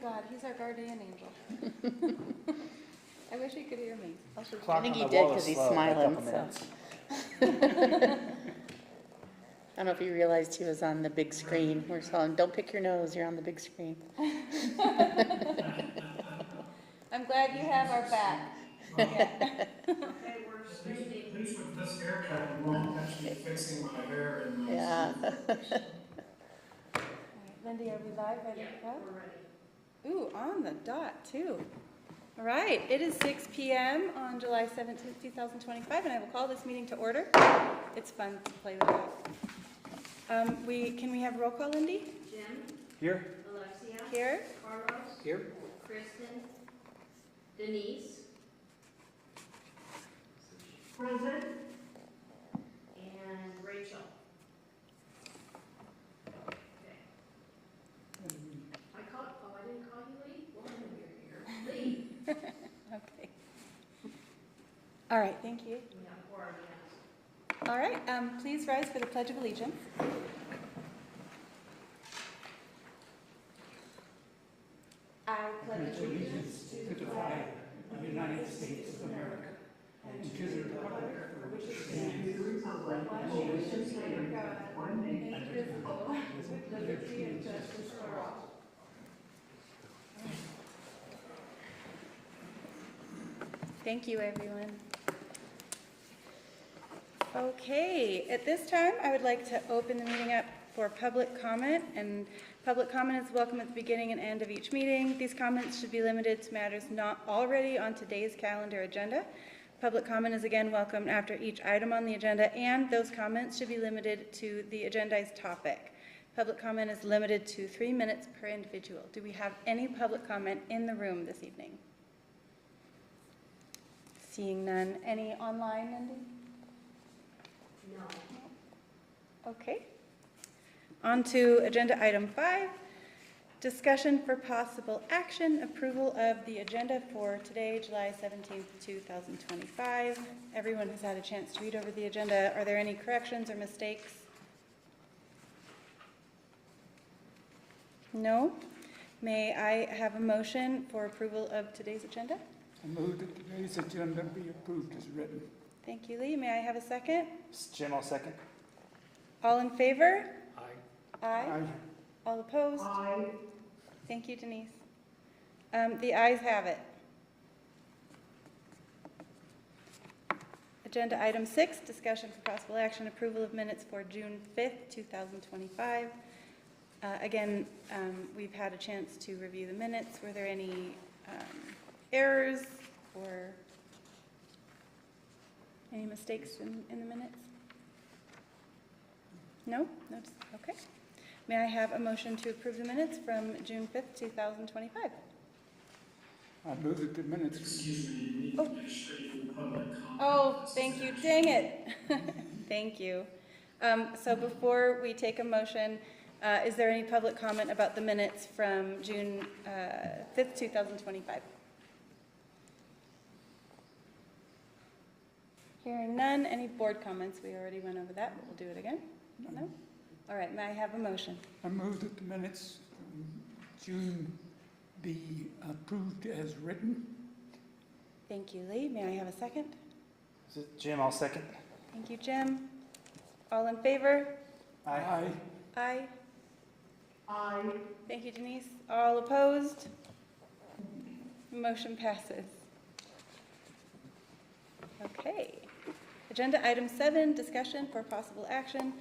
God, he's our guardian angel. I wish he could hear me. I think he did because he's smiling. So. I don't know if he realized he was on the big screen. We're telling him, don't pick your nose, you're on the big screen. I'm glad you have our back. Yeah. Please with this haircut, you won't catch me fixing my hair in my Yeah. All right, Lindy, are we live? Ready to go? We're ready. Ooh, on the dot, too. All right, it is 6 p.m. on July 17th, 2025, and I will call this meeting to order. It's fun to play with that. Can we have roll call, Lindy? Jim? Here. Alexia? Here. Carlos? Here. Kristen? Denise? Present. And Rachel? Okay. I didn't call you Lee? Well, you're here. Lee? Okay. All right, thank you. Yeah, or yes. All right, please rise for the Pledge of Allegiance. I pledge allegiance to the flag of the United States of America and to the republic for which it stands, one nation under God, indivisible, with liberty and justice for all. Thank you, everyone. Okay, at this time, I would like to open the meeting up for public comment, and public comment is welcome at the beginning and end of each meeting. These comments should be limited to matters not already on today's calendar agenda. Public comment is again welcome after each item on the agenda, and those comments should be limited to the agendized topic. Public comment is limited to 3 minutes per individual. Do we have any public comment in the room this evening? Seeing none. Any online, Lindy? No. Okay. On to agenda item 5, discussion for possible action, approval of the agenda for today, July 17th, 2025. Everyone has had a chance to read over the agenda. Are there any corrections or mistakes? No? May I have a motion for approval of today's agenda? I move that today's agenda be approved as written. Thank you, Lee. May I have a second? Jim, I'll second. All in favor? Aye. Aye. All opposed? Aye. Thank you, Denise. The ayes have it. Agenda item 6, discussion for possible action, approval of minutes for June 5th, 2025. Again, we've had a chance to review the minutes. Were there any errors or any mistakes in the minutes? No? No? Okay. May I have a motion to approve the minutes from June 5th, 2025? I move that the minutes. Excuse me, you need to make sure you do public comment. Oh, thank you. Dang it. Thank you. So before we take a motion, is there any public comment about the minutes from June 5th, 2025? Hearing none. Any board comments? We already went over that, but we'll do it again. No? All right. May I have a motion? I move that the minutes from June be approved as written. Thank you, Lee. May I have a second? Jim, I'll second. Thank you, Jim. All in favor? Aye. Aye. Aye. Thank you, Denise. All opposed? Motion passes. Okay. Agenda item 7, discussion for possible action.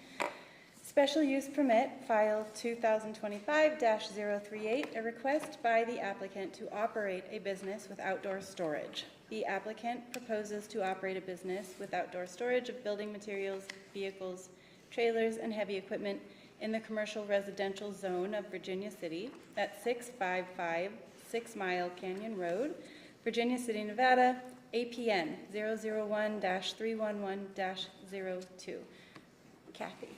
Special use permit, file 2025-038, a request by the applicant to operate a business with outdoor storage. The applicant proposes to operate a business with outdoor storage of building materials, vehicles, trailers, and heavy equipment in the commercial residential zone of Virginia City at 655 6 Mile Canyon Road, Virginia City, Nevada, APN 001-311-02. Kathy.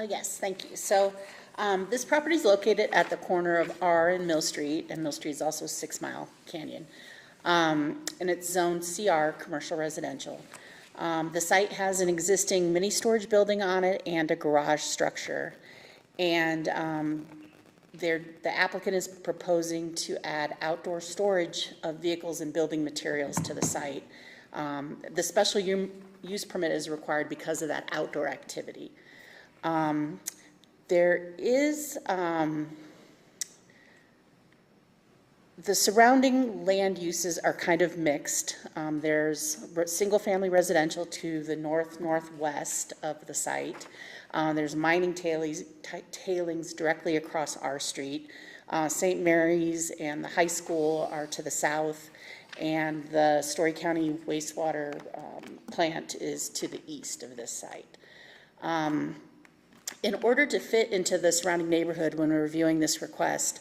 Yes, thank you. So this property is located at the corner of R and Mill Street, and Mill Street is also 6 Mile Canyon. And it's zoned CR, commercial residential. The site has an existing mini storage building on it and a garage structure. And the applicant is proposing to add outdoor storage of vehicles and building materials to the site. The special use permit is required because of that outdoor activity. There is, the surrounding land uses are kind of mixed. There's single-family residential to the northwest of the site. There's mining tailings directly across our street. St. Mary's and the high school are to the south, and the Storey County wastewater plant is to the east of this site. In order to fit into the surrounding neighborhood when we're reviewing this request,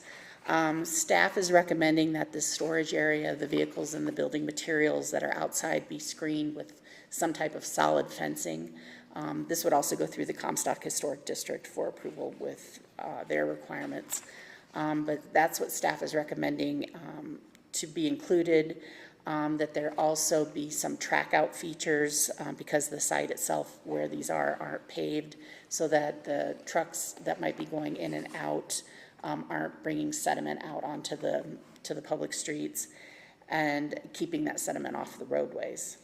staff is recommending that the storage area, the vehicles and the building materials that are outside be screened with some type of solid fencing. This would also go through the Comstock Historic District for approval with their requirements. But that's what staff is recommending to be included, that there also be some track out features because the site itself where these aren't paved, so that the trucks that might be going in and out aren't bringing sediment out onto the public streets and keeping that sediment off the roadways.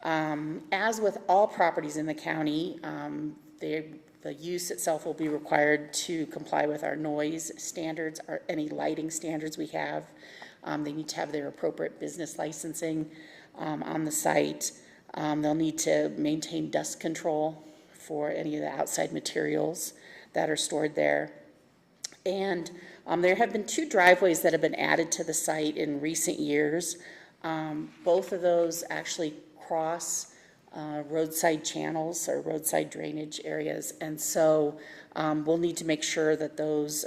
As with all properties in the county, the use itself will be required to comply with our noise standards or any lighting standards we have. They need to have their appropriate business licensing on the site. They'll need to maintain dust control for any of the outside materials that are stored there. And there have been 2 driveways that have been added to the site in recent years. Both of those actually cross roadside channels or roadside drainage areas, and so we'll need to make sure that those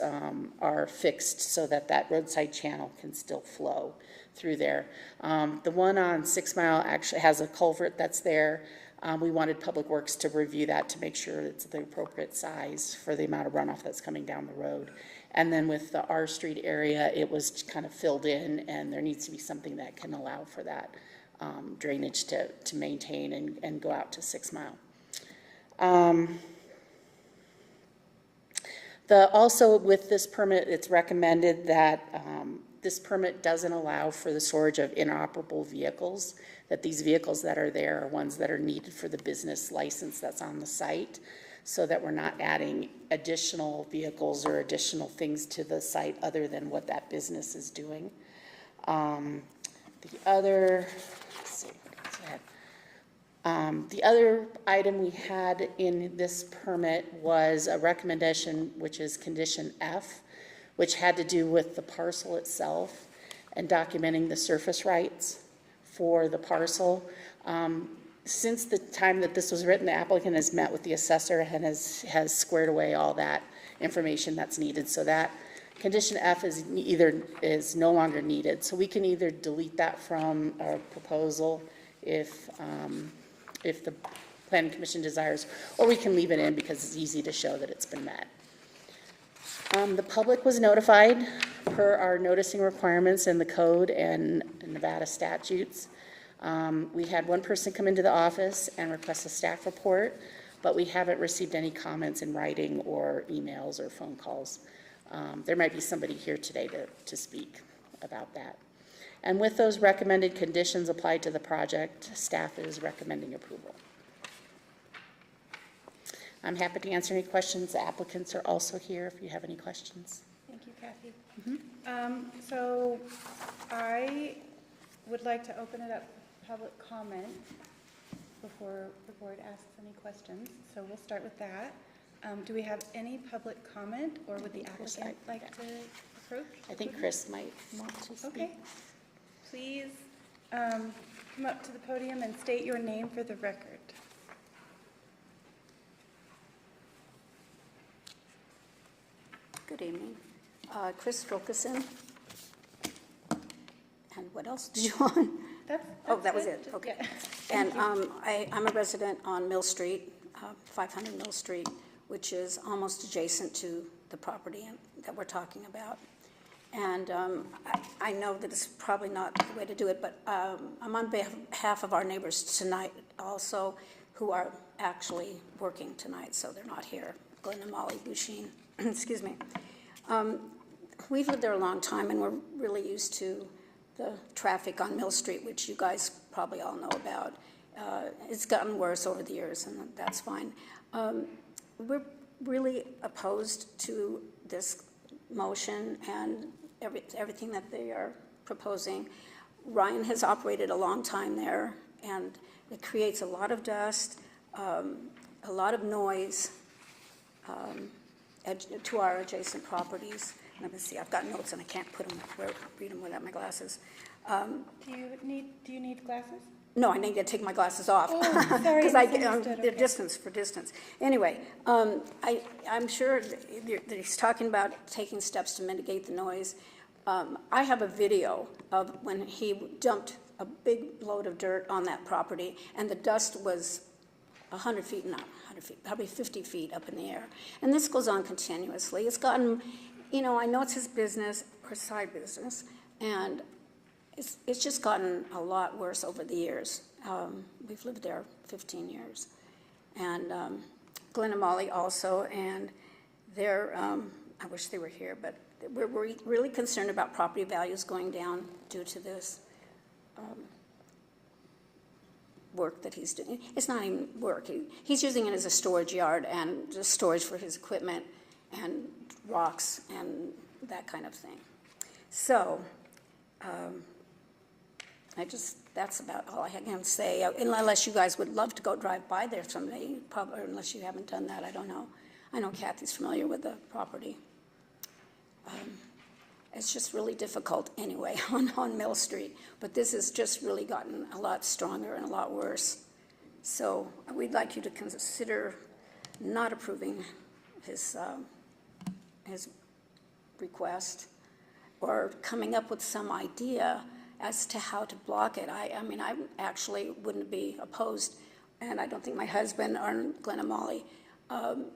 are fixed so that that roadside channel can still flow through there. The one on 6 Mile actually has a culvert that's there. We wanted Public Works to review that to make sure it's the appropriate size for the amount of runoff that's coming down the road. And then with the R Street area, it was kind of filled in, and there needs to be something that can allow for that drainage to maintain and go out to 6 Mile. Also with this permit, it's recommended that this permit doesn't allow for the storage of inoperable vehicles, that these vehicles that are there are ones that are needed for the business license that's on the site, so that we're not adding additional vehicles or additional things to the site other than what that business is doing. The other item we had in this permit was a recommendation, which is condition F, which had to do with the parcel itself and documenting the surface rights for the parcel. Since the time that this was written, the applicant has met with the assessor and has squared away all that information that's needed, so that condition F is no longer needed. So we can either delete that from our proposal if the Planning Commission desires, or we can leave it in because it's easy to show that it's been met. The public was notified per our noticing requirements in the code and Nevada statutes. We had one person come into the office and request a staff report, but we haven't received any comments in writing or emails or phone calls. There might be somebody here today to speak about that. And with those recommended conditions applied to the project, staff is recommending approval. I'm happy to answer any questions. The applicants are also here if you have any questions. Thank you, Kathy. So I would like to open it up for public comment before the board asks any questions. So we'll start with that. Do we have any public comment, or would the applicant like to approach? I think Chris might want to speak. Okay. Please come up to the podium and state your name for the record. Good evening. Chris Wilkerson. And what else did you want? Oh, that was it, okay. Yeah. And I'm a resident on Mill Street, 500 Mill Street, which is almost adjacent to the property that we're talking about. And I know that it's probably not the way to do it, but I'm on behalf of our neighbors tonight also, who are actually working tonight, so they're not here. Glenn and Molly Bouchine, excuse me. We've lived there a long time, and we're really used to the traffic on Mill Street, which you guys probably all know about. It's gotten worse over the years, and that's fine. We're really opposed to this motion and everything that they are proposing. Ryan has operated a long time there, and it creates a lot of dust, a lot of noise to our adjacent properties. Let me see, I've got notes and I can't read them without my glasses. Do you need glasses? No, I need to take my glasses off. Oh, sorry, Because misunderstood, they're okay. distance. Anyway, I'm sure that he's talking about taking steps to mitigate the noise. I have a video of when he dumped a big load of dirt on that property, and the dust was 100 feet, not 100 feet, probably 50 feet up in the air. And this goes on continuously. It's gotten, I know it's his business or side business, and it's just gotten a lot worse over the years. We've lived there 15 years. And Glenn and Molly also, and they're, I wish they were here, but we're really concerned about property values going down due to this work that he's doing. It's not even work. He's using it as a storage yard and just storage for his equipment and rocks and that kind of thing. So, that's about all I can say, unless you guys would love to go drive by there someday, probably, unless you haven't done that, I don't know. I know Kathy's familiar with the property. It's just really difficult anyway on Mill Street, but this has just really gotten a lot stronger and a lot worse. So we'd like you to consider not approving his request, or coming up with some idea as to how to block it. I mean, I actually wouldn't be opposed, and I don't think my husband or Glenn and Molly,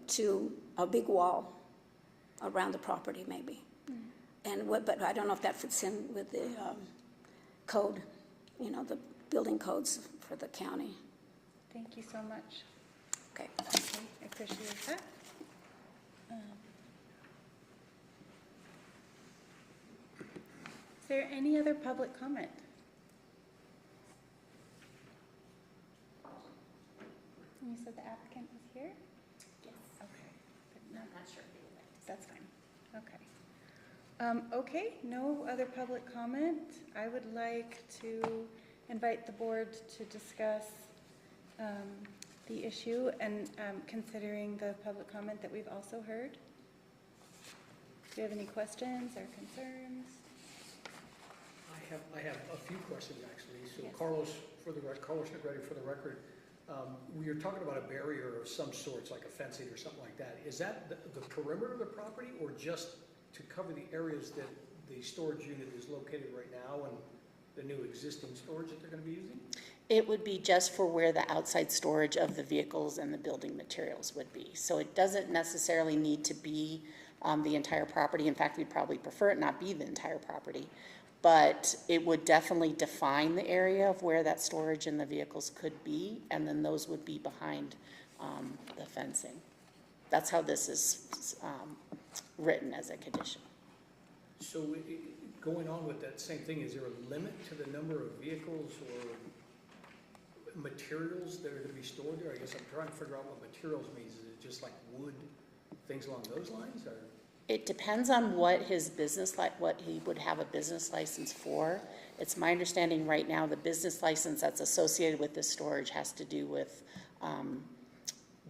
to a big wall around the property maybe. But I don't know if that fits in with the code, the building codes for the county. Thank you so much. Okay. Okay, I appreciate that. Is there any other public comment? You said the applicant was here? Yes. Okay. But no, I'm not sure if they would like to. that's fine. Okay. Okay, no other public comment. I would like to invite the board to discuss the issue and considering the public comment that we've also heard. Do you have any questions or concerns? I have a few questions, actually. So Yes. Carlos Negretti, for the record, we are talking about a barrier of some sorts, like a fencing or something like that. Is that the perimeter of the property, or just to cover the areas that the storage unit is located right now and the new existing storage that they're going to be using? It would be just for where the outside storage of the vehicles and the building materials would be. So it doesn't necessarily need to be the entire property. In fact, we'd probably prefer it not be the entire property. But it would definitely define the area of where that storage and the vehicles could be, and then those would be behind the fencing. That's how this is written as a condition. So going on with that same thing, is there a limit to the number of vehicles or materials that are going to be stored there? I guess I'm trying to figure out what materials means. Is it just like wood, things along those lines, or? It depends on what his business, what he would have a business license for. It's my understanding right now the business license that's associated with this storage has to do with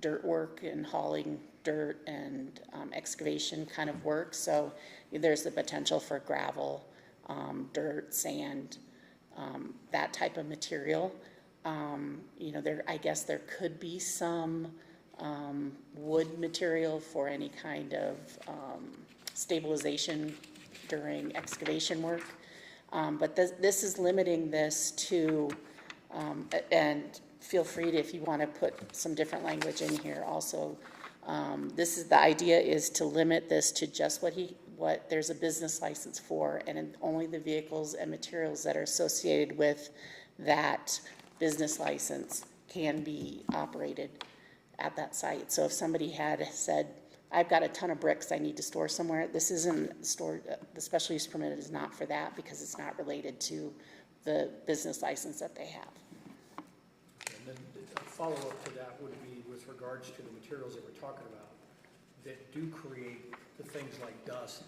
dirt work and hauling dirt and excavation kind of work. So there's the potential for gravel, dirt, sand, that type of material. I guess there could be some wood material for any kind of stabilization during excavation work. But this is limiting this to, and feel free to, if you want to put some different language in here also, the idea is to limit this to just what there's a business license for, and only the vehicles and materials that are associated with that business license can be operated at that site. So if somebody had said I've got a ton of bricks I need to store somewhere. This isn't stored, the special use permit is not for that because it's not related to the business license that they have. And then a follow-up to that would be with regards to the materials that we're talking about that do create the things like dust.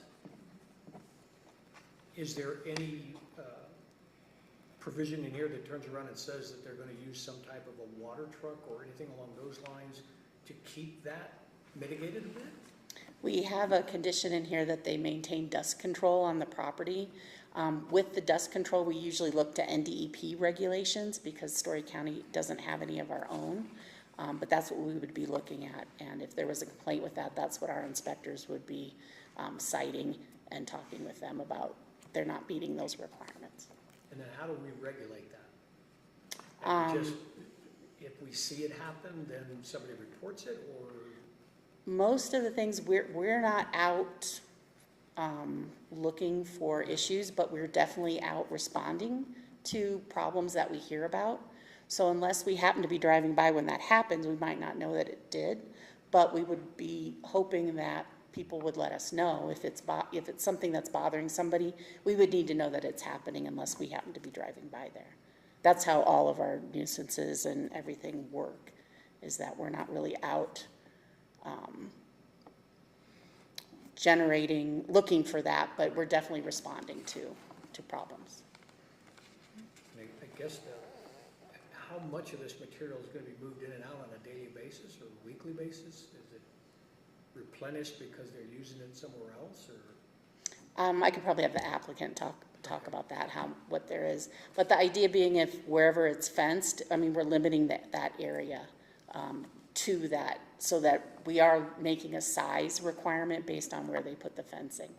Is there any provision in here that turns around and says that they're going to use some type of a water truck or anything along those lines to keep that mitigated a bit? We have a condition in here that they maintain dust control on the property. With the dust control, we usually look to NDEP regulations because Storey County doesn't have any of our own. But that's what we would be looking at. And if there was a complaint with that, that's what our inspectors would be citing and talking with them about. They're not meeting those requirements. And then how do we regulate that? Just, if we see it happen, then somebody reports it, or? Most of the things, we're not out looking for issues, but we're definitely out responding to problems that we hear about. So unless we happen to be driving by when that happens, we might not know that it did, but we would be hoping that people would let us know if it's something that's bothering somebody. We would need to know that it's happening unless we happen to be driving by there. That's how all of our nuisances and everything work, is that we're not really out looking for that, but we're definitely responding to problems. I guess how much of this material is going to be moved in and out on a daily basis or weekly basis? Is it replenished because they're using it somewhere else, or? I could probably have the applicant talk about that, what there is. But the idea being, if wherever it's fenced, I mean, we're limiting that area to that, so that we are making a size requirement based on where they put the fencing.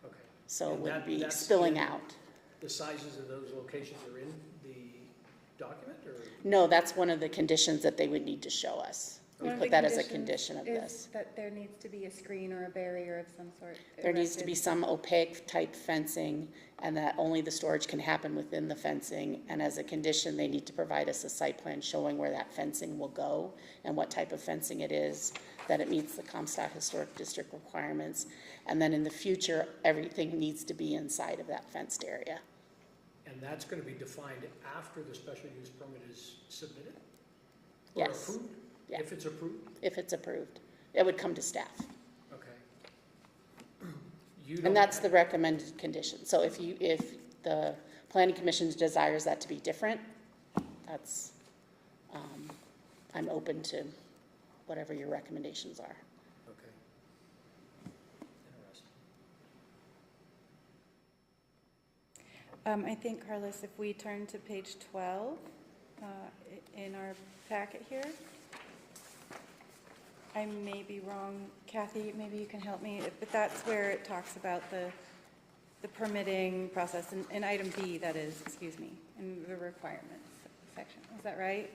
Okay. So it And would be that's spilling in out. The sizes of those locations are in the document, or? No, that's one of the conditions that they would need to show us. We One of put the that as a conditions condition of is this. that there needs to be a screen or a barrier of some sort. There needs to be erected. some opaque type fencing, and that only the storage can happen within the fencing. And as a condition, they need to provide us a site plan showing where that fencing will go and what type of fencing it is, that it meets the Comstock Historic District requirements. And then in the future, everything needs to be inside of that fenced area. And that's going to be defined after the special use permit is submitted? Or Yes. approved? Yeah. If it's approved? If it's approved, it would come to staff. Okay. You don't And that's have- the recommended condition. So if the planning commission desires that to be different, that's, I'm open to whatever your recommendations are. Okay. Interesting. I think, Carlos, if we turn to page 12 in our packet here, I may be wrong, Kathy, maybe you can help me, but that's where it talks about the permitting process, in item B, that is, excuse me, in the requirements section. Is that right?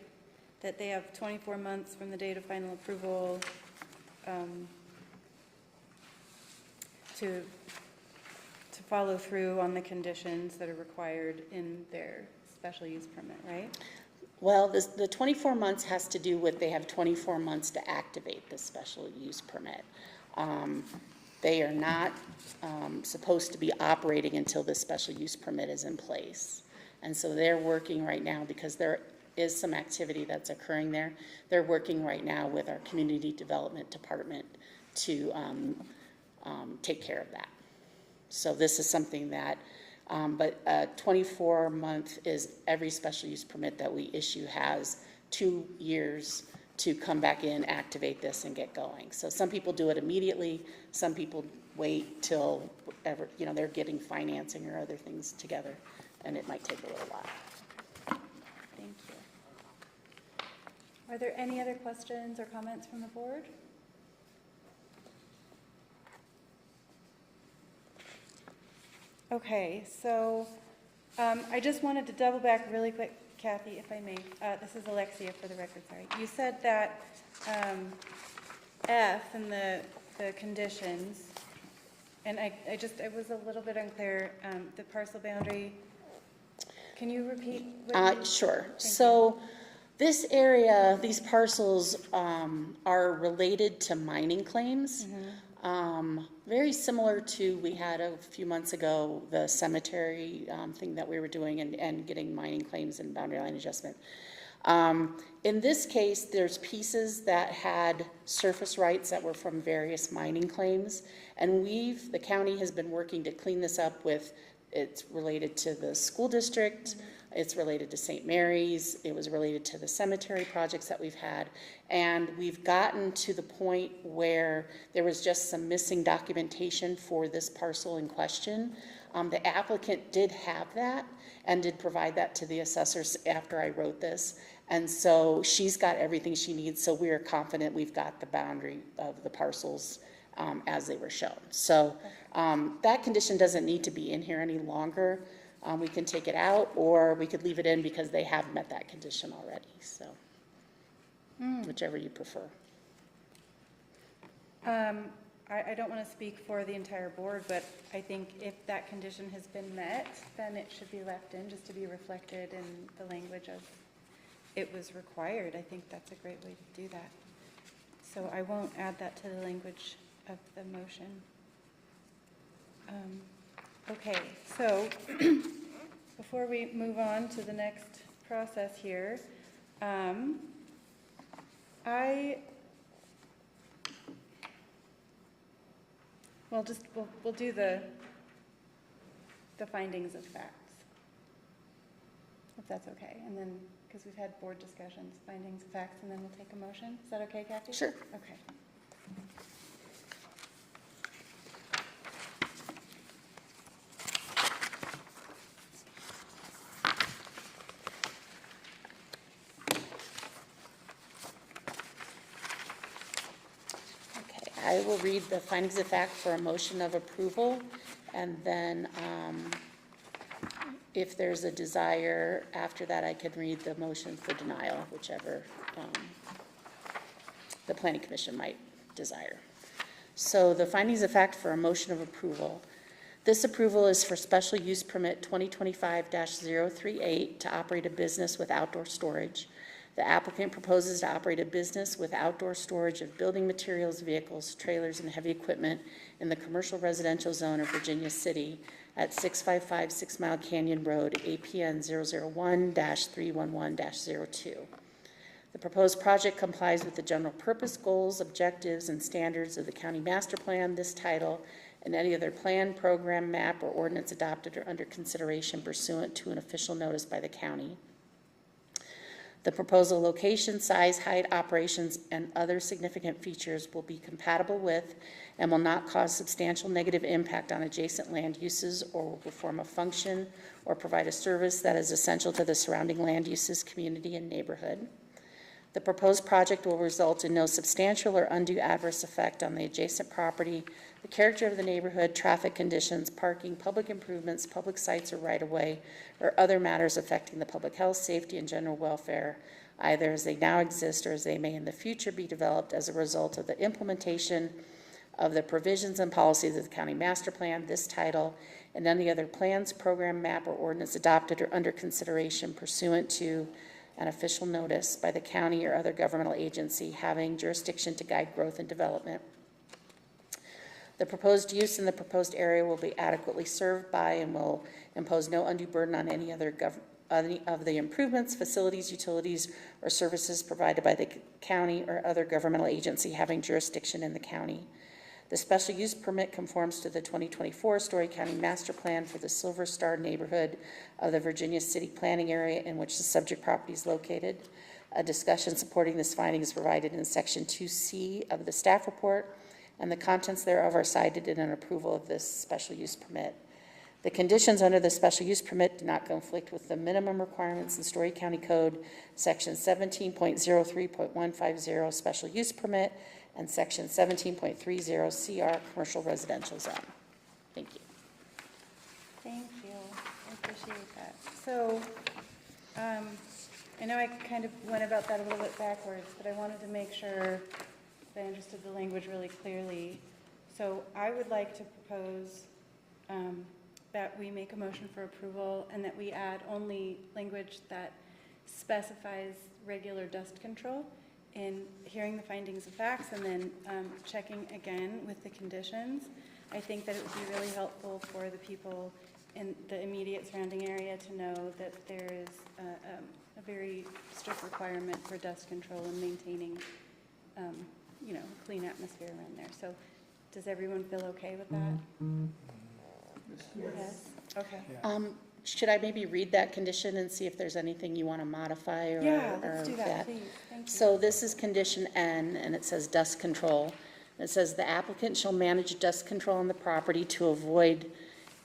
That they have 24 months from the date of final approval to follow through on the conditions that are required in their special use permit, right? Well, the 24 months has to do with, they have 24 months to activate the special use permit. They are not supposed to be operating until the special use permit is in place. And so they're working right now, because there is some activity that's occurring there. They're working right now with our community development department to take care of that. So this is something that, but 24-month is every special use permit that we issue has 2 years to come back in, activate this, and get going. So some people do it immediately. Some people wait till ever, they're getting financing or other things together, and it might take a little while. Thank you. Are there any other questions or comments from the board? Okay, so I just wanted to double back really quick, Kathy, if I may. This is Alexia for the record, sorry. You said that F in the conditions, and I was a little bit unclear, the parcel boundary. Can you repeat? what you- Sure. Thank So This area, these parcels are related to mining claims. Very similar to, we had a few months ago, the cemetery thing that we were doing and getting mining claims and boundary line adjustment. In this case, there's pieces that had surface rights that were from various mining claims. And the county has been working to clean this up with, it's related to the school district, it's related to St. Mary's, it was related to the cemetery projects that we've had. And we've gotten to the point where there was just some missing documentation for this parcel in question. The applicant did have that and did provide that to the assessors after I wrote this. And so she's got everything she needs, so we are confident we've got the boundary of the parcels as they were shown. So that condition doesn't need to be in here any longer. We can take it out, or we could leave it in because they have met that condition already, so whichever you prefer. I don't want to speak for the entire board, but I think if that condition has been met, then it should be left in just to be reflected in the language of it was required. I think that's a great way to do that. So I won't add that to the language of the motion. Okay, so before we move on to the next process here, we'll do the findings of facts, if that's okay, and then, because we've had board discussions, findings of facts, and then we'll take a motion. Is that okay, Kathy? Sure. Okay. I will read the findings of fact for a motion of approval, and then if there's a desire after that, I can read the motion for denial, whichever the planning commission might desire. So the findings of fact for a motion of approval. This approval is for special use permit 2025-038 to operate a business with outdoor storage. The applicant proposes to operate a business with outdoor storage of building materials, vehicles, trailers, and heavy equipment in the commercial residential zone of Virginia City at 655 6 Mile Canyon Road, APN 001-311-02. The proposed project complies with the general purpose, goals, objectives, and standards of the county master plan, this title, and any other plan, program, map, or ordinance adopted or under consideration pursuant to an official notice by the county. The proposal location, size, height, operations, and other significant features will be compatible with and will not cause substantial negative impact on adjacent land uses or will perform a function or provide a service that is essential to the surrounding land uses, community, and neighborhood. The proposed project will result in no substantial or undue adverse effect on the adjacent property, the character of the neighborhood, traffic conditions, parking, public improvements, public sites or right-of-way, or other matters affecting the public health, safety, and general welfare, either as they now exist or as they may in the future be developed as a result of the implementation of the provisions and policies of the county master plan, this title, and any other plans, program, map, or ordinance adopted or under consideration pursuant to an official notice by the county or other governmental agency having jurisdiction to guide growth and development. The proposed use in the proposed area will be adequately served by and will impose no undue burden on any other any of the improvements, facilities, utilities, or services provided by the county or other governmental agency having jurisdiction in the county. The special use permit conforms to the 2024 Storey County Master Plan for the Silver Star neighborhood of the Virginia City planning area in which the subject property is located. A discussion supporting this finding is provided in Section 2C of the staff report, and the contents thereof are cited in an approval of this special use permit. The conditions under the special use permit do not conflict with the minimum requirements in Storey County Code, Section 17.03.150 special use permit, and Section 17.30 CR commercial residential zone. Thank you. Thank you. I appreciate that. So, I know I kind of went about that a little bit backwards, but I wanted to make sure that I understood the language really clearly. So I would like to propose that we make a motion for approval and that we add only language that specifies regular dust control. In hearing the findings of facts and then checking again with the conditions, I think that it would be really helpful for the people in the immediate surrounding area to know that there is a very strict requirement for dust control and maintaining, you know, a clean atmosphere around there. So does everyone feel okay with that? Yes? Okay. Should I maybe read that condition and see if there's anything you want to modify or? Yeah, let's or do that, please. Thank you. So this is condition N, and it says dust control. It says the applicant shall manage dust control on the property to avoid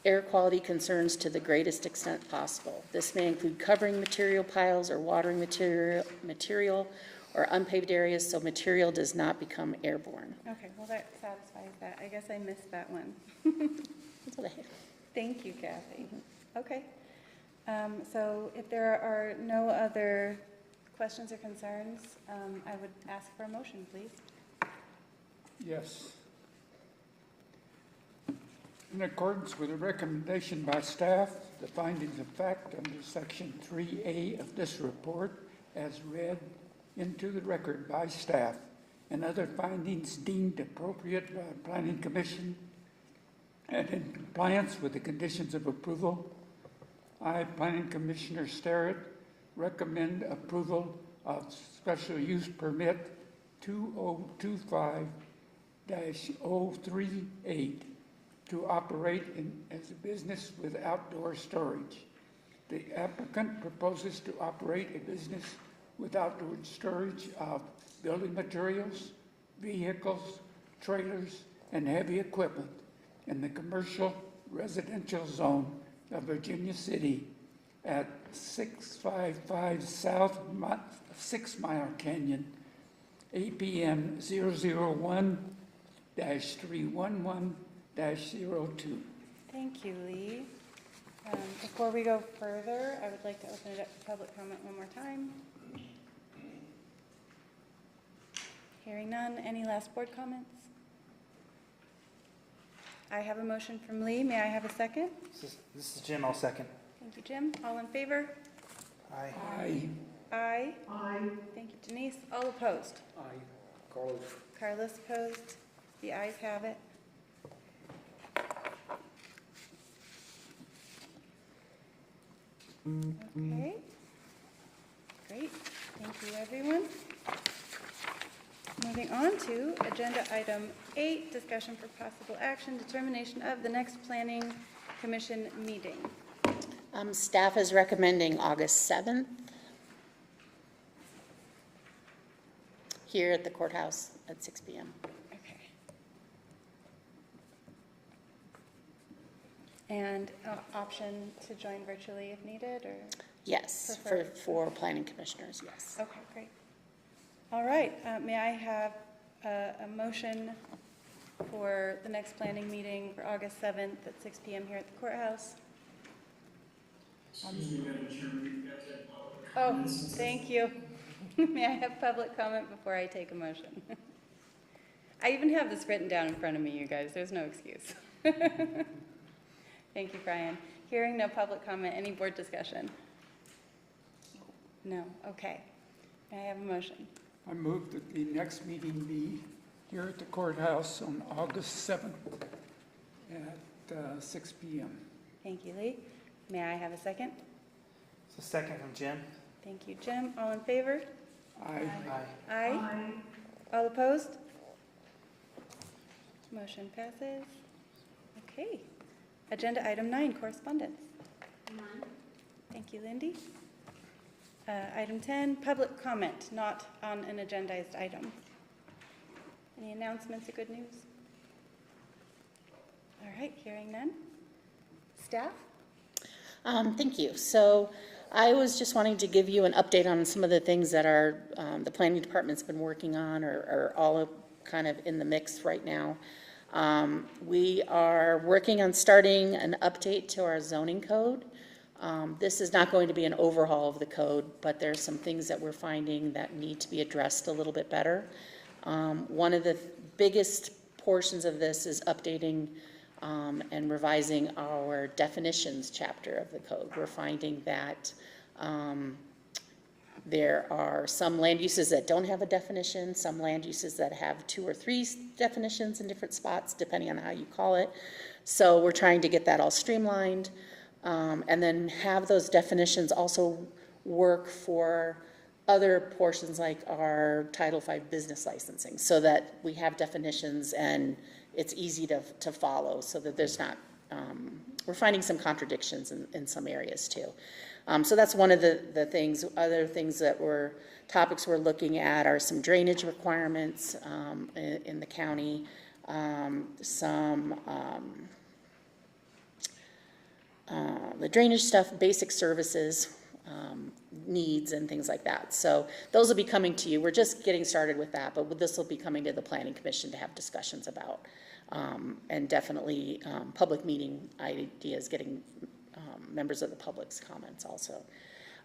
air quality concerns to the greatest extent possible. This may include covering material piles or watering material or unpaved areas so material does not become airborne. Okay, well, that satisfies that. I guess I missed that one. That's what I have. Thank you, Kathy. Okay. So if there are no other questions or concerns, I would ask for a motion, please. Yes. In accordance with a recommendation by staff, the findings of fact under section 3A of this report as read into the record by staff and other findings deemed appropriate by the Planning Commission and in compliance with the conditions of approval, I, Planning Commissioner Starrett, recommend approval of special use permit 2025-038 to operate as a business with outdoor storage. The applicant proposes to operate a business with outdoor storage of building materials, vehicles, trailers, and heavy equipment in the commercial residential zone of Virginia City at 655 South 6 Mile Canyon, APN 001-311-02. Thank you, Lee. Before we go further, I would like to open it up for public comment one more time. Hearing none. Any last board comments? I have a motion from Lee. May I have a second? This is Jim, I'll second. Thank you, Jim. All in favor? Aye. Aye. Aye. I, Thank you, Denise. All opposed? Aye. Carlos? Carlos opposed. The ayes have it. Okay. Great. Thank you, everyone. Moving on to agenda item 8, discussion for possible action, determination of the next planning commission meeting. Staff is recommending August 7th here at the courthouse at 6 p.m. Okay. And option to join virtually if needed, or? Yes, Preferred. for planning commissioners, yes. Okay, great. All right, may I have a motion for the next planning meeting for August 7th at 6 p.m. here at the courthouse? Oh, thank you. May I have public comment before I take a motion? I even have this written down in front of me, you guys. There's no excuse. Thank you, Brian. Hearing no public comment, any board discussion? No, okay. May I have a motion? I move that the next meeting be here at the courthouse on August 7th at 6 p.m. Thank you, Lee. May I have a second? So second from Jim. Thank you, Jim. All in favor? Aye. Aye. Aye. I, All opposed? Motion passes. Okay. Agenda item 9, correspondence. None. Thank you, Lindy. Item 10, public comment, not on an agendized item. Any announcements or good news? All right, hearing none. Staff? Thank you. So I was just wanting to give you an update on some of the things that are the planning department's been working on or all kind of in the mix right now. We are working on starting an update to our zoning code. This is not going to be an overhaul of the code, but there's some things that we're finding that need to be addressed a little bit better. One of the biggest portions of this is updating and revising our definitions chapter of the code. We're finding that There are some land uses that don't have a definition, some land uses that have 2 or 3 definitions in different spots, depending on how you call it. So we're trying to get that all streamlined, and then have those definitions also work for other portions like our Title V business licensing, so that we have definitions and it's easy to follow, so that there's not, we're finding some contradictions in some areas too. So that's one of the things. Other things that topics we're looking at are some drainage requirements in the county, the drainage stuff, basic services, needs and things like that. So those will be coming to you. We're just getting started with that, but this will be coming to the Planning Commission to have discussions about, and definitely public meeting ideas, getting members of the public's comments also.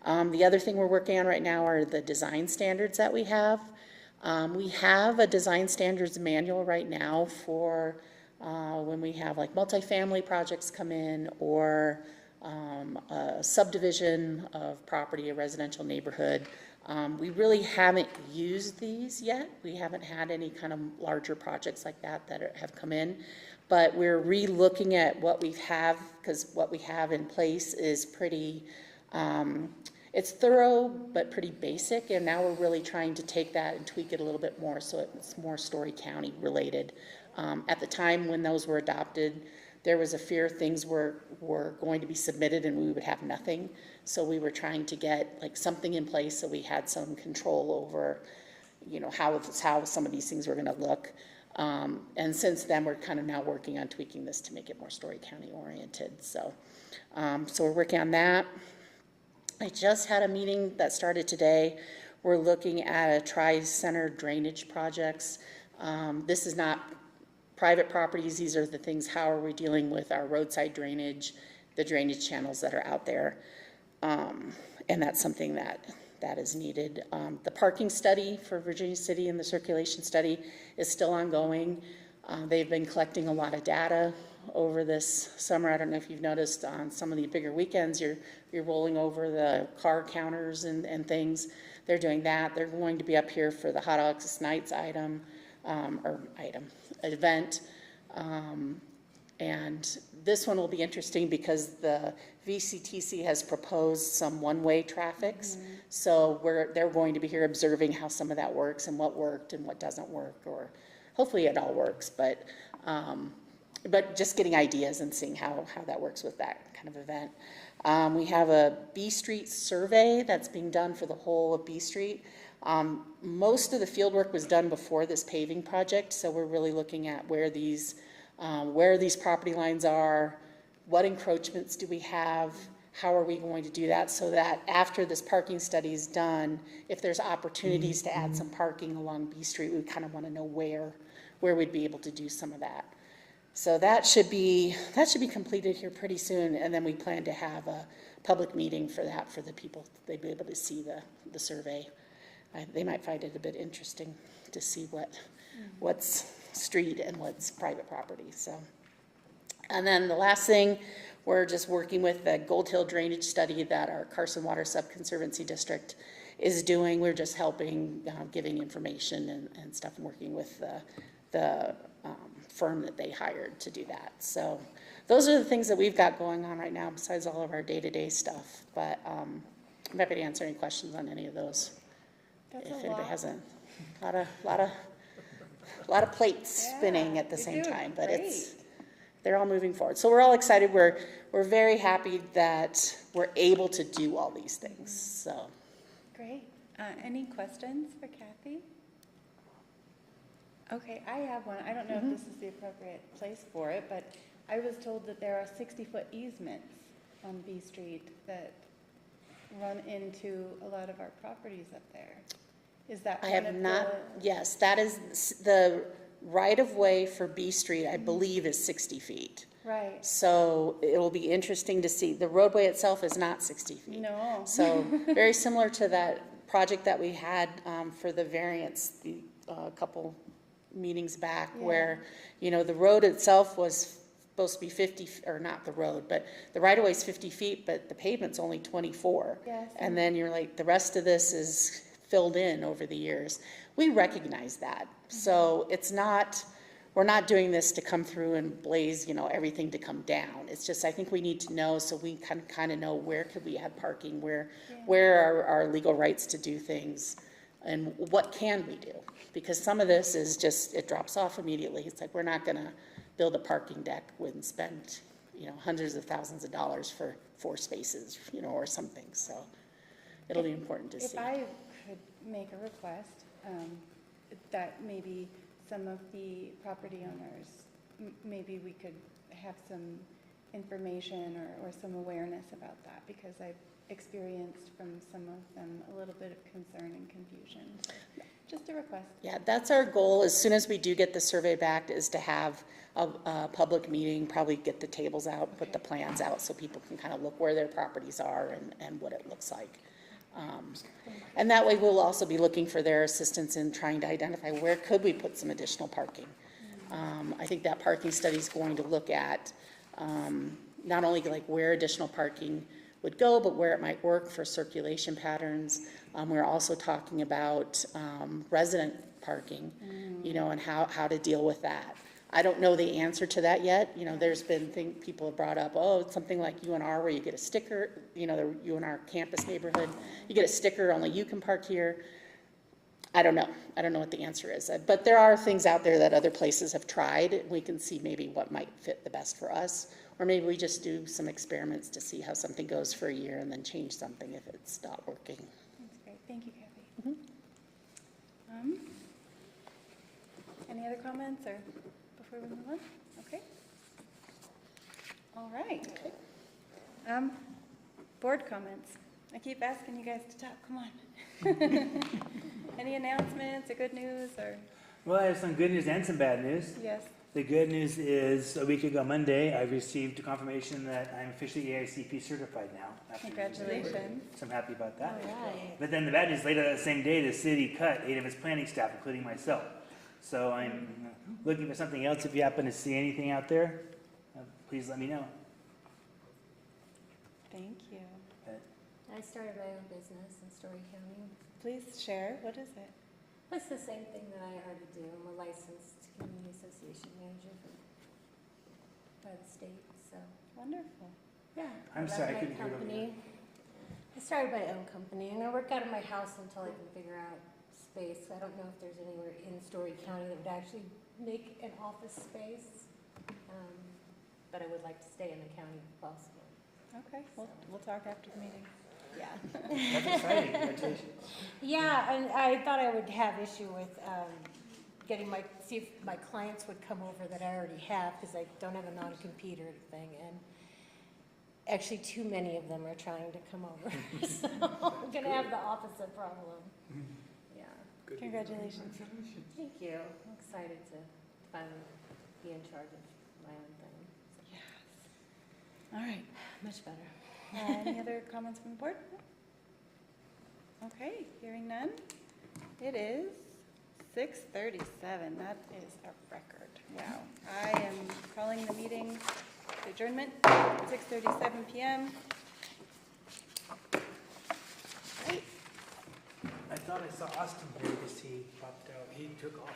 The other thing we're working on right now are the design standards that we have. We have a design standards manual right now for when we have like multifamily projects come in, or a subdivision of property, a residential neighborhood. We really haven't used these yet. We haven't had any kind of larger projects like that have come in, but we're re-looking at what we have, because what we have in place is pretty, it's thorough but pretty basic, and now we're really trying to take that and tweak it a little bit more so it's more Storey County related. At the time when those were adopted, there was a fear things were going to be submitted and we would have nothing. So we were trying to get like something in place so we had some control over, how some of these things were going to look. And since then, we're kind of now working on tweaking this to make it more Storey County oriented. So we're working on that. I just had a meeting that started today. We're looking at a tri-center drainage projects. This is not private properties. These are the things, how are we dealing with our roadside drainage, the drainage channels that are out there. And that's something that is needed. The parking study for Virginia City and the circulation study is still ongoing. They've been collecting a lot of data over this summer. I don't know if you've noticed on some of the bigger weekends, you're rolling over the car counters and things. They're doing that. They're going to be up here for the Hot Oxys Nights event. And this one will be interesting because the VCTC has proposed some one-way traffics. Mm-hmm. So they're going to be here observing how some of that works and what worked and what doesn't work, or hopefully it all works, but just getting ideas and seeing how that works with that kind of event. We have a B Street survey that's being done for the whole of B Street. Most of the field work was done before this paving project, so we're really looking at where these property lines are, what encroachments do we have, how are we going to do that, so that after this parking study is done, if there's opportunities to add some parking along B Street, we kind of want to know where we'd be able to do some of that. So that should be completed here pretty soon, and then we plan to have a public meeting for that, for the people. They'd be able to see the survey. They might find it a bit interesting to see what's street and what's private property. So, and then the last thing, we're just working with the Gold Hill drainage study that our Carson Water Subconservancy District is doing. We're just helping, giving information and stuff, and working with the firm that they hired to do that. So those are the things that we've got going on right now, besides all of our day-to-day stuff. But I'm happy to answer any questions on any of those. That's if a anybody lot. has a lot of plates spinning at the same time, but they're all moving forward. So we're all excited. We're very happy that we're able to do all these things. So Great. Any questions for Kathy? Okay, I have one. I don't know if this is the appropriate place for it, but I was told that there are 60-foot easements on B Street that run into a lot of our properties up there. Is that I one have of not, yes, that is the right-of-way for B Street, I believe, is 60 feet. Right. So it'll be interesting to see. The roadway itself is not 60 feet. No. So very similar to that project that we had for the variance a couple meetings back, where, the road itself was supposed to be 50, or not the road, but the right-of-way is 50 feet, but the pavement's only 24. Yes. And then you're like, the rest of this is filled in over the years. We recognize that. So it's not, we're not doing this to come through and blaze, everything to come down. It's just, I think we need to know, so we can kind of know where could we add parking, where are our legal rights to do things, and what can we do? Because some of this is just, it drops off immediately. It's like, we're not gonna build a parking deck and spend, hundreds of thousands of dollars for 4 spaces, or something, so it'll be important to see. If I could make a request, that maybe some of the property owners, maybe we could have some information or some awareness about that, because I've experienced from some of them a little bit of concern and confusion. So just a request. Yeah, that's our goal. As soon as we do get the survey back, is to have a public meeting, probably get the tables out, put the plans out, so people can kind of look where their properties are and what it looks like. And that way we'll also be looking for their assistance in trying to identify where could we put some additional parking. I think that parking study is going to look at not only like where additional parking would go, but where it might work for circulation patterns. We're also talking about resident parking, and how to deal with that. I don't know the answer to that yet. There's been people have brought up, it's something like UNR where you get a sticker, the UNR campus neighborhood, you get a sticker, only you can park here. I don't know. I don't know what the answer is. But there are things out there that other places have tried. We can see maybe what might fit the best for us. Or maybe we just do some experiments to see how something goes for a year and then change something if it's not working. That's great. Thank you, Kathy. Any other comments or before we move on? Okay. All right. Board comments. I keep asking you guys to talk. Come on. Any announcements or good news or? Well, I have some good news and some bad news. Yes. The good news is a week ago Monday, I received confirmation that I'm officially AICP certified now. Congratulations. So I'm happy about that. All right. But then the bad news, later that same day, the city cut 8 of its planning staff, including myself. So I'm looking for something else. If you happen to see anything out there, please let me know. Thank you. I started my own business in Storey County. Please share. What is it? It's the same thing that I already do. I'm a licensed community association manager by the state, so. Wonderful. Yeah. I'm sorry, I couldn't hear over company. I started my own company, and I work out of my house until I can figure out space. I don't know if there's anywhere in Storey County that would actually make an office space, but I would like to stay in the county if possible. Okay. We'll talk after the meeting. Yeah. That's exciting. Congratulations. Yeah, and I thought I would have issue with see if my clients would come over that I already have, because I don't have a non-compete or anything, and actually too many of them are trying to come over, so I'm gonna have the opposite problem. Yeah, Congratulations. thank you. I'm excited to finally be in charge of my own thing. Yes. All right. Much better. Any other comments from the board? Okay, hearing none. It is 6:37. That is a record. Wow. I am calling the meeting adjournment at 6:37 p.m. Great. I thought I saw Austin here because he popped out. He took off.